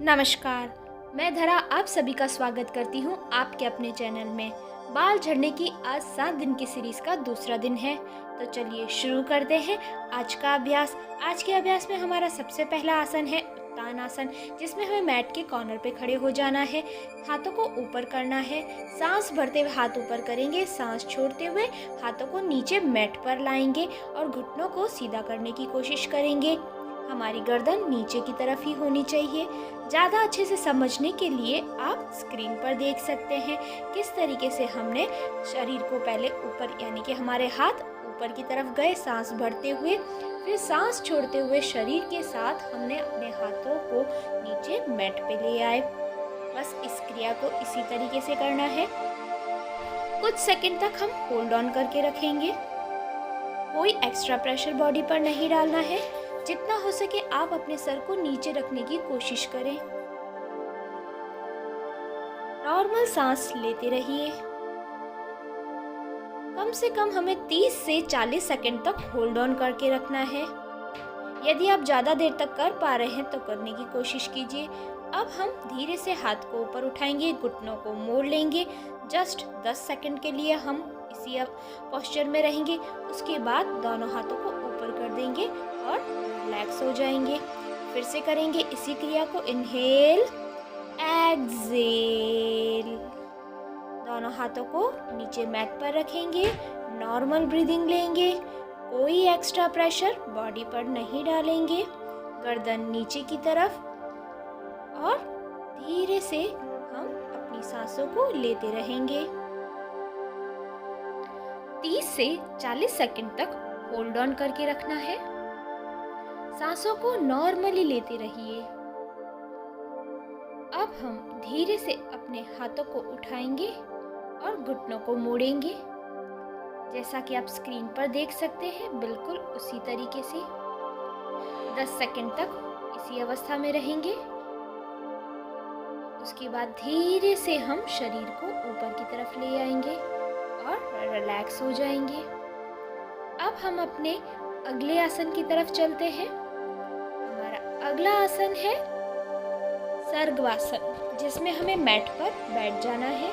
नमस्कार, मैं धरा आप सभी का स्वागत करती हूँ आपके अपने चैनल में। बाल झड़ने की आज 7 दिन की सीरीज का दूसरा दिन है, तो चलिए शुरू करते हैं आज का अभ्यास। आज के अभ्यास में हमारा सबसे पहला आसन है उत्तान आसन, जिसमें हमें मैट के कॉर्नर पे खड़े हो जाना है। हाथों को ऊपर करना है, सांस भरते हुए हाथ ऊपर करेंगे, सांस छोड़ते हुए हाथों को नीचे मैट पर लाएंगे और घुटनों को सीधा करने की कोशिश करेंगे। हमारी गर्दन नीचे की तरफ ही होनी चाहिए। ज़्यादा अच्छे से समझने के लिए आप स्क्रीन पर देख सकते हैं किस तरीके से हमने शरीर को पहले ऊपर यानी कि हमारे हाथ ऊपर की तरफ गए सांस भरते हुए, फिर सांस छोड़ते हुए शरीर के साथ हमने अपने हाथों को नीचे मैट पे ले आए। बस इस क्रिया को इसी तरीके से करना है। कुछ सेकंड तक हम होल्ड ऑन करके रखेंगे। कोई एक्स्ट्रा प्रेशर बॉडी पर नहीं डालना है। जितना हो सके आप अपने सर को नीचे रखने की कोशिश करें। नॉर्मल सांस लेते रहिए। कम से कम हमें 30 से 40 सेकंड तक होल्ड ऑन करके रखना है। यदि आप ज़्यादा देर तक कर पा रहे हैं तो करने की कोशिश कीजिए। अब हम धीरे से हाथ को ऊपर उठाएंगे, घुटनों को मोड़ लेंगे। जस्ट 10 सेकंड के लिए हम इसी पोस्चर में रहेंगे। उसके बाद दोनों हाथों को ऊपर कर देंगे और रिलैक्स हो जाएंगे। फिर से करेंगे इसी क्रिया को। Inhale, exhale. दोनों हाथों को नीचे मैट पर रखेंगे, नॉर्मल ब्रीदिंग लेंगे। कोई एक्स्ट्रा प्रेशर बॉडी पर नहीं डालेंगे। गर्दन नीचे की तरफ और धीरे से हम अपनी सांसों को लेते रहेंगे। 30 से 40 सेकंड तक होल्ड ऑन करके रखना है। सांसों को नॉर्मली लेते रहिए। अब हम धीरे से अपने हाथों को उठाएंगे और घुटनों को मोड़ेंगे। जैसा कि आप स्क्रीन पर देख सकते हैं, बिल्कुल उसी तरीके से 10 सेकंड तक इसी अवस्था में रहेंगे। उसके बाद धीरे से हम शरीर को ऊपर की तरफ ले आएंगे और रिलैक्स हो जाएंगे। अब हम अपने अगले आसन की तरफ चलते हैं। हमारा अगला आसन है सर्गवासन, जिसमें हमें मैट पर बैठ जाना है।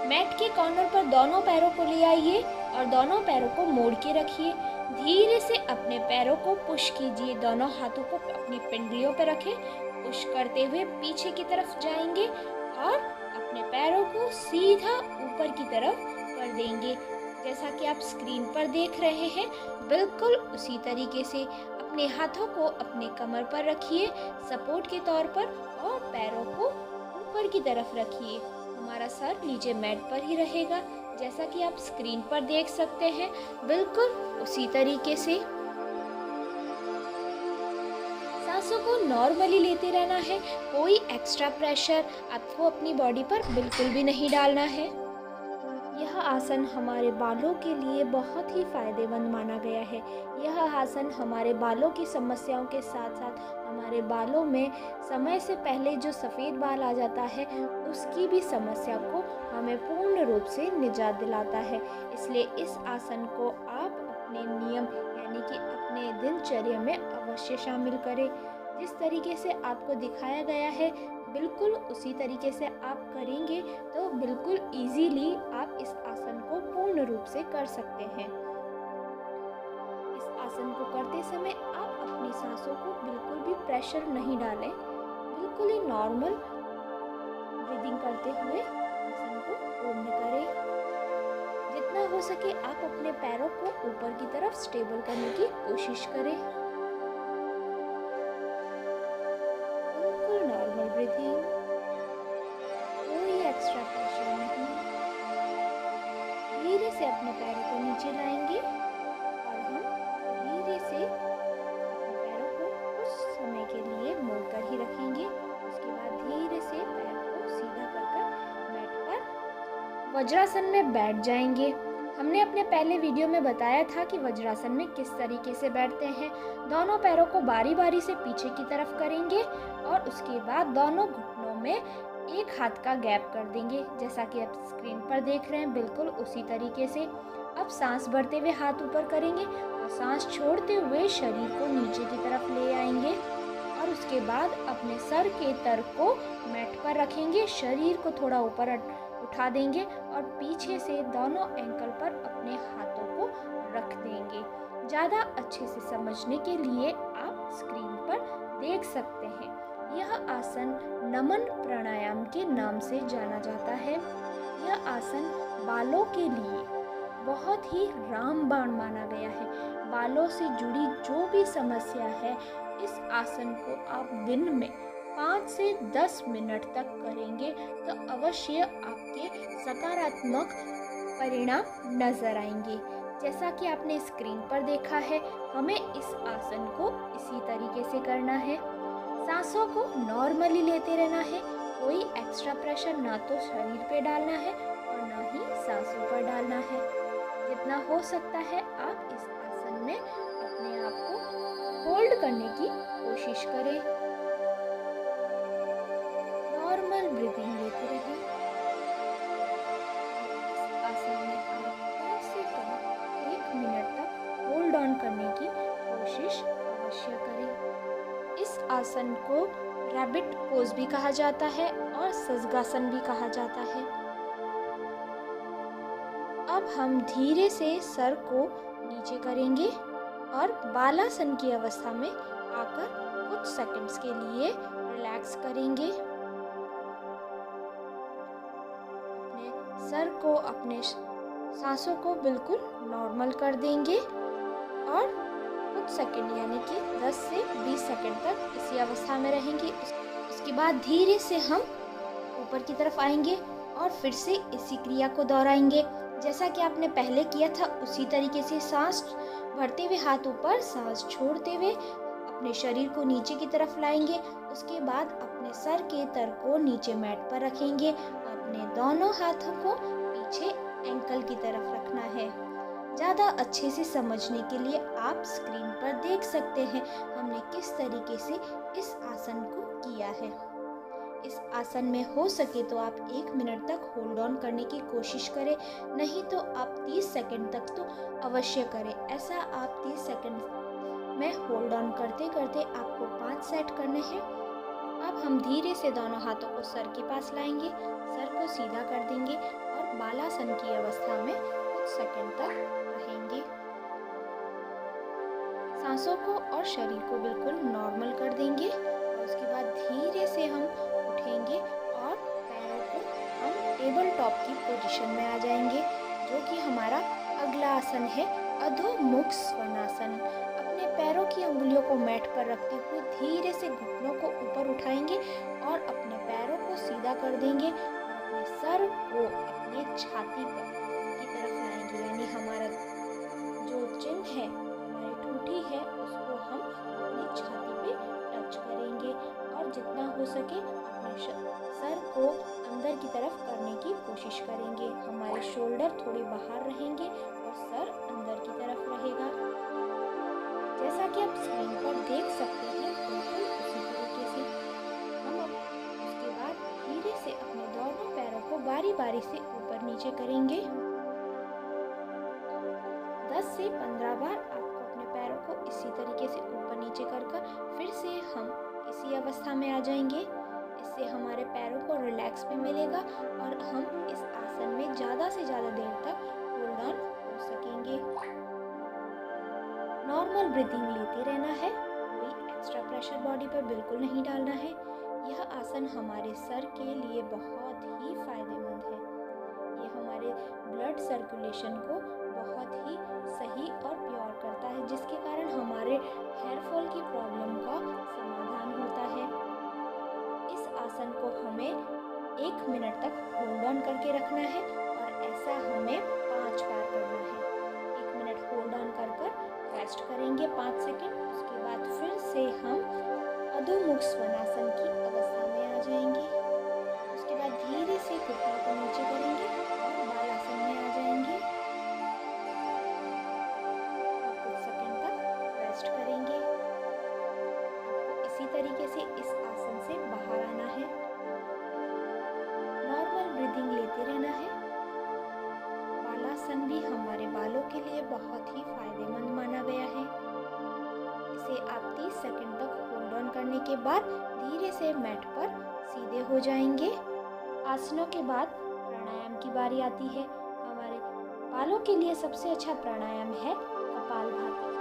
मैट के कॉर्नर पर दोनों पैरों को ले आइए और दोनों पैरों को मोड़ के रखिए। धीरे से अपने पैरों को पुश कीजिए। दोनों हाथों को अपनी पिंडलियों पर रखें। पुश करते हुए पीछे की तरफ जाएंगे और अपने पैरों को सीधा ऊपर की तरफ कर देंगे। जैसा कि आप स्क्रीन पर देख रहे हैं, बिल्कुल उसी तरीके से अपने हाथों को अपने कमर पर रखिए सपोर्ट के तौर पर और पैरों को ऊपर की तरफ रखिए। हमारा सर नीचे मैट पर ही रहेगा। जैसा कि आप स्क्रीन पर देख सकते हैं, बिल्कुल उसी तरीके से सांसों को नॉर्मली लेते रहना है। कोई एक्स्ट्रा प्रेशर आपको अपनी बॉडी पर बिल्कुल भी नहीं डालना है। यह आसन हमारे बालों के लिए बहुत ही फायदेमंद माना गया है। यह आसन हमारे बालों की समस्याओं के साथ साथ हमारे बालों में समय से पहले जो सफ़ेद बाल आ जाता है, उसकी भी समस्या को हमें पूर्ण रूप से निजात दिलाता है। इसलिए इस आसन को आप अपने नियम यानी कि अपने दिनचर्या में अवश्य शामिल करें। जिस तरीके से आपको दिखाया गया है, बिल्कुल उसी तरीके से आप करेंगे तो बिल्कुल इजीली आप इस आसन को पूर्ण रूप से कर सकते हैं। इस आसन को करते समय आप अपनी सांसों को बिल्कुल भी प्रेशर नहीं डालें। बिल्कुल ही नॉर्मल ब्रीदिंग करते हुए आसन को पूर्ण करें। जितना हो सके आप अपने पैरों को ऊपर की तरफ स्टेबल करने की कोशिश करें। बिल्कुल नॉर्मल ब्रीथिंग, कोई एक्स्ट्रा प्रेशर नहीं। धीरे से अपने पैरों को नीचे लाएंगे और हम धीरे से पैरों को कुछ समय के लिए मोड़कर ही रखेंगे। उसके बाद धीरे से पैर को सीधा कर मैट पर वज्रासन में बैठ जाएंगे। हमने अपने पहले वीडियो में बताया था कि वज्रासन में किस तरीके से बैठते हैं। दोनों पैरों को बारी बारी से पीछे की तरफ करेंगे और उसके बाद दोनों घुटनों में एक हाथ का गैप कर देंगे। जैसा कि आप स्क्रीन पर देख रहे हैं, बिल्कुल उसी तरीके से। अब सांस भरते हुए हाथ ऊपर करेंगे और सांस छोड़ते हुए शरीर को नीचे की तरफ ले आएंगे और उसके बाद अपने सर के तर को मैट पर रखेंगे, शरीर को थोड़ा ऊपर उठा देंगे और पीछे से दोनों एंकल पर अपने हाथों को रख देंगे। ज़्यादा अच्छे से समझने के लिए आप स्क्रीन पर देख सकते हैं। यह आसन नमन प्राणायाम के नाम से जाना जाता है। यह आसन बालों के लिए बहुत ही रामबाण माना गया है। बालों से जुड़ी जो भी समस्या है, इस आसन को आप दिन में 5 से 10 मिनट तक करेंगे तो अवश्य आपके सकारात्मक परिणाम नजर आएंगे। जैसा कि आपने स्क्रीन पर देखा है, हमें इस आसन को इसी तरीके से करना है। सांसों को नॉर्मली लेते रहना है, कोई एक्स्ट्रा प्रेशर ना तो शरीर पे डालना है और ना ही सांसों पर डालना है। जितना हो सकता है आप इस आसन में अपने आप को होल्ड करने की कोशिश करें। नॉर्मल ब्रीथिंग लेते रहें। इस आसन में आप कम से कम 1 मिनट तक होल्ड ऑन करने की कोशिश अवश्य करें। इस आसन को रैबिट पोज भी कहा जाता है और सजगासन भी कहा जाता है। अब हम धीरे से सर को नीचे करेंगे और बालासन की अवस्था में आकर कुछ सेकंड्स के लिए रिलैक्स करेंगे। अपने सर को, अपने सांसों को बिल्कुल नॉर्मल कर देंगे और कुछ सेकंड यानी कि 10 से 20 सेकंड तक इसी अवस्था में रहेंगे। उसके बाद धीरे से हम ऊपर की तरफ आएंगे और फिर से इसी क्रिया को दोहराएंगे। जैसा कि आपने पहले किया था उसी तरीके से सांस भरते हुए हाथ ऊपर, सांस छोड़ते हुए अपने शरीर को नीचे की तरफ लाएंगे। उसके बाद अपने सर के तर को नीचे मैट पर रखेंगे और अपने दोनों हाथों को पीछे एंकल की तरफ रखना है। ज़्यादा अच्छे से समझने के लिए आप स्क्रीन पर देख सकते हैं हमने किस तरीके से इस आसन को किया है। इस आसन में हो सके तो आप 1 मिनट तक होल्ड ऑन करने की कोशिश करें, नहीं तो आप 30 सेकंड तक तो अवश्य करें। ऐसा आप 30 सेकंड में होल्ड ऑन करते करते आपको 5 सेट करने हैं। अब हम धीरे से दोनों हाथों को सर के पास लाएंगे, सर को सीधा कर देंगे और बालासन की अवस्था में कुछ सेकंड तक रहेंगे। सांसों को और शरीर को बिल्कुल नॉर्मल कर देंगे और उसके बाद धीरे से हम उठेंगे और पैरों को हम टेबल टॉप की पोजीशन में आ जाएंगे, जो कि हमारा अगला आसन है अधोमुख स्वनासन। अपने पैरों की उंगलियों को मैट पर रखते हुए धीरे से घुटनों को ऊपर उठाएंगे और अपने पैरों को सीधा कर देंगे और अपने सर को अपने छाती पर की तरफ लाएंगे, यानी हमारा जो चिन है, हमारी ठूठी है, उसको हम अपनी छाती पे टच करेंगे और जितना हो सके अपने सर को अंदर की तरफ करने की कोशिश करेंगे। हमारे शोल्डर थोड़े बाहर रहेंगे और सर अंदर की तरफ रहेगा। जैसा कि आप स्क्रीन पर देख सकते हैं, बिल्कुल उसी तरीके से हम अब उसके बाद धीरे से अपने दोनों पैरों को बारी बारी से ऊपर नीचे करेंगे। 10 से 15 बार आपको अपने पैरों को इसी तरीके से ऊपर नीचे कर फिर से हम इसी अवस्था में आ जाएंगे। इससे हमारे पैरों को रिलैक्स भी मिलेगा और हम इस आसन में ज़्यादा से ज़्यादा देर तक होल्ड ऑन हो सकेंगे। नॉर्मल ब्रीथिंग लेते रहना है, कोई एक्स्ट्रा प्रेशर बॉडी पर बिल्कुल नहीं डालना है। यह आसन हमारे सर के लिए बहुत ही फायदेमंद है। ये हमारे ब्लड सर्कुलेशन को बहुत ही सही और प्योर करता है, जिसके कारण हमारे हेयर फॉल की प्रॉब्लम का समाधान होता है। इस आसन को हमें 1 मिनट तक होल्ड ऑन करके रखना है और ऐसा हमें 5 बार करना है। 1 मिनट होल्ड ऑन कर रेस्ट करेंगे 5 सेकंड। उसके बाद फिर से हम अधोमुख स्वनासन की अवस्था में आ जाएंगे। उसके बाद धीरे से घुटनों को नीचे करेंगे और बालासन में आ जाएंगे और कुछ सेकंड तक रेस्ट करेंगे। आपको इसी तरीके से इस आसन से बाहर आना है। नॉर्मल ब्रीदिंग लेते रहना है। बालासन भी हमारे बालों के लिए बहुत ही फायदेमंद माना गया है। इसे आप 30 सेकंड तक होल्ड ऑन करने के बाद धीरे से मैट पर सीधे हो जाएंगे। आसनों के बाद प्राणायाम की बारी आती है। हमारे बालों के लिए सबसे अच्छा प्राणायाम है कपालभाति।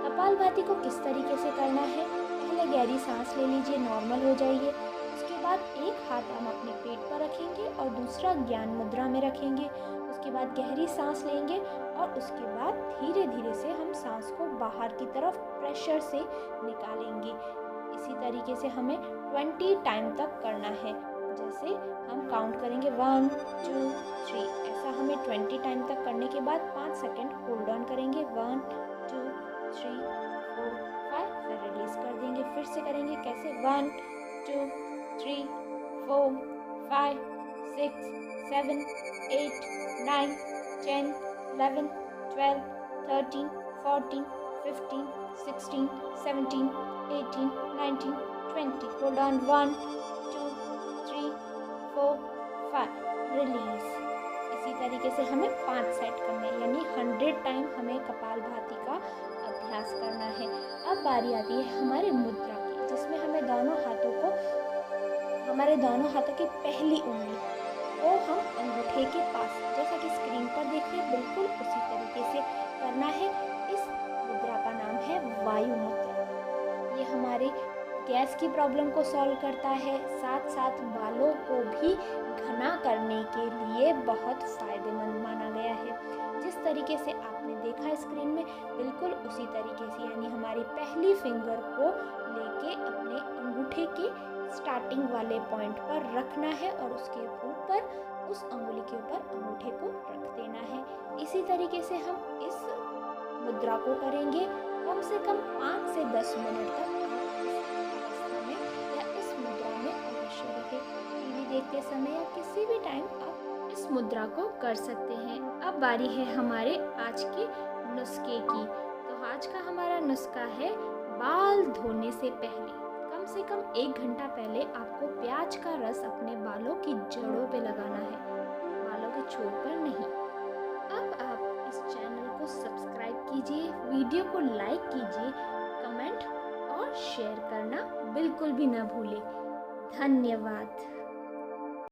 कपालभाति को किस तरीके से करना है? पहले गहरी सांस ले लीजिए, नॉर्मल हो जाइए। उसके बाद एक हाथ हम अपने पेट पर रखेंगे और दूसरा ज्ञान मुद्रा में रखेंगे। उसके बाद गहरी सांस लेंगे और उसके बाद धीरे धीरे से हम सांस को बाहर की तरफ प्रेशर से निकालेंगे। इसी तरीके से हमें 20 टाइम तक करना है। जैसे हम काउंट करेंगे 1 2 3, ऐसा हमें 20 टाइम तक करने के बाद 5 सेकेंड होल्ड ऑन करेंगे। 1 2 3 4 5, फिर रिलीज कर देंगे। फिर से करेंगे कैसे? 1 2 3 4 5 6 7 8 9 10 11 12 13 14 15 16 17 18 19 20। Hold on 1 2 3 4 5, release. इसी तरीके से हमें 5 सेट करने, यानी 100 टाइम हमें कपालभाति का अभ्यास करना है। अब बारी आती है हमारे मुद्रा की, जिसमें हमें हमारे दोनों हाथों की पहली उंगली को हम अंगूठे के पास, जैसा कि स्क्रीन पर देख रहे हैं, बिल्कुल उसी तरीके से करना है। इस मुद्रा का नाम है वायु मुद्रा। ये हमारे गैस की प्रॉब्लम को सॉल्व करता है, साथ साथ बालों को भी घना करने के लिए बहुत फायदेमंद माना गया है। जिस तरीके से आपने देखा स्क्रीन में, बिल्कुल उसी तरीके से, यानी हमारी पहली फिंगर को लेके अपने अंगूठे के स्टार्टिंग वाले पॉइंट पर रखना है और उसके ऊपर, उस अंगुली के ऊपर अंगूठे को रख देना है। इसी तरीके से हम इस मुद्रा को करेंगे। कम से कम 5 से 10 मिनट तक आप इस अवस्था में या इस मुद्रा में अवश्य रखें। टीवी देखते समय या किसी भी टाइम आप इस मुद्रा को कर सकते हैं। अब बारी है हमारे आज के नुस्खे की। तो आज का हमारा नुस्खा है बाल धोने से पहले कम से कम 1 घंटा पहले आपको प्याज का रस अपने बालों की जड़ों पे लगाना है, बालों के छोर पर नहीं। अब आप इस चैनल को सब्सक्राइब कीजिए, वीडियो को लाइक कीजिए, कमेंट और शेयर करना बिल्कुल भी ना भूलें। धन्यवाद।